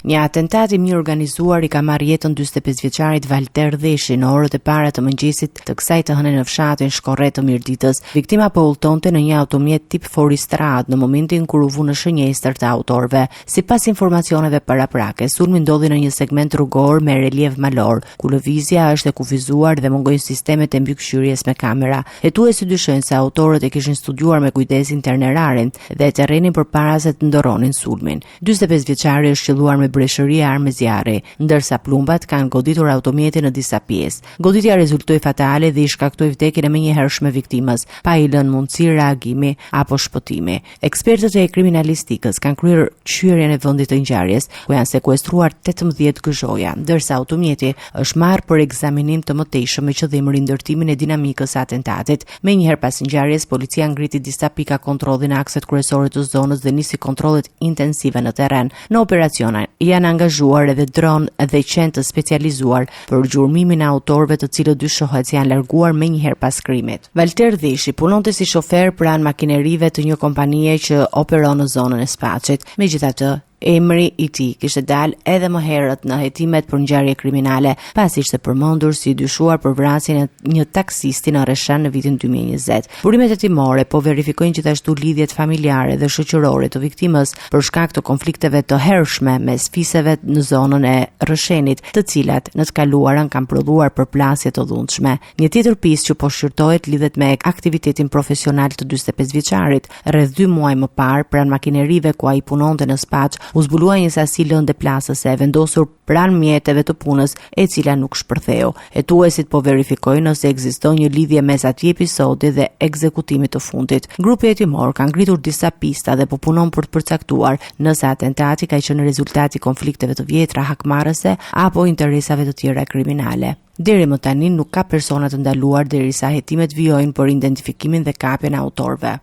Një atentat I mirë organizuar I ka marrë jetën 45-vjeçarit Valter Dheshi në orët e para të mëngjesit të kësaj të hënë në fshatin Shkorret të Mirditës. Viktima po udhtonte në një automjet tip Foristrad në momentin kur u vu në shënjestër të autorëve. Sipas informacioneve paraprake, sulmi ndodhi në një segment rrugor me relief malor, ku lëvizja është e kufizuar dhe mungojnë sistemet e mbikëqyrjes me kamera. Hetuesi dyshojnë se autorët e kishin studiuar me kujdes itineraren dhe terrenin përpara se të ndoronin sulmin. 45 vjeçari është qelluar me breshëri e armë zjarri, ndërsa plumbat kanë goditur automjetin në disa pjesë. Goditja rezultoi fatale dhe I shkaktoi vdekjen e menjëhershme viktimës, pa I lënë mundësi reagimi apo shpëtimi. Ekspertët e kriminalistikës kanë kryer qyerjen e vendit të ngjarjes, ku janë sekuestruar 18 gëzhoja, ndërsa automjeti është marrë për ekzaminim të mëtejshëm me qëllim rindërtimin e dinamikës së atentatit. Menjëherë pas ngjarjes, policia ngriti disa pika kontrolli në akset kryesore të zonës dhe nisi kontrollet intensive në terren. Në operacione janë angazhuar edhe dron dhe qenë të specializuar për gjurmimin e autorëve të cilët dyshohet se janë larguar menjëherë pas krimit. Valter Dheshi punonte si shofer pranë makinerive të një kompanie që operon në zonën e Spaçit. Megjithatë, emri I tij kishte dalë edhe më herët në hetimet për ngjarje kriminale, pasi ishte përmendur si dyshuar për vrasjen e një taksisti në Reshan në vitin 2020. Burimet hetimore po verifikojnë gjithashtu lidhjet familjare dhe shoqërore të viktimës për shkak të konflikteve të hershme mes fisëve në zonën e Reshenit, të cilat në të kaluarën kanë prodhuar përplasje të dhunshme. Një tjetër pistë që po shqyrtohet lidhet me aktivitetin profesional të 45 vjeçarit. Rreth 2 muaj më parë, pranë makinerive ku ai punonte në Spaç, u zbulua një sasi lëndë plasëse e vendosur pranë mjeteve të punës, e cila nuk shpërtheu. Hetuesit po verifikojnë nëse ekziston një lidhje mes atij episodi dhe ekzekutimit të fundit. Grupi hetimor ka ngritur disa pista dhe po punon për të përcaktuar nëse atentati ka qenë rezultati I konflikteve të vjetra hakmarrëse apo interesave të tjera kriminale. Deri më tani nuk ka persona të ndaluar derisa hetimet vijojnë për identifikimin dhe kapjen e autorëve.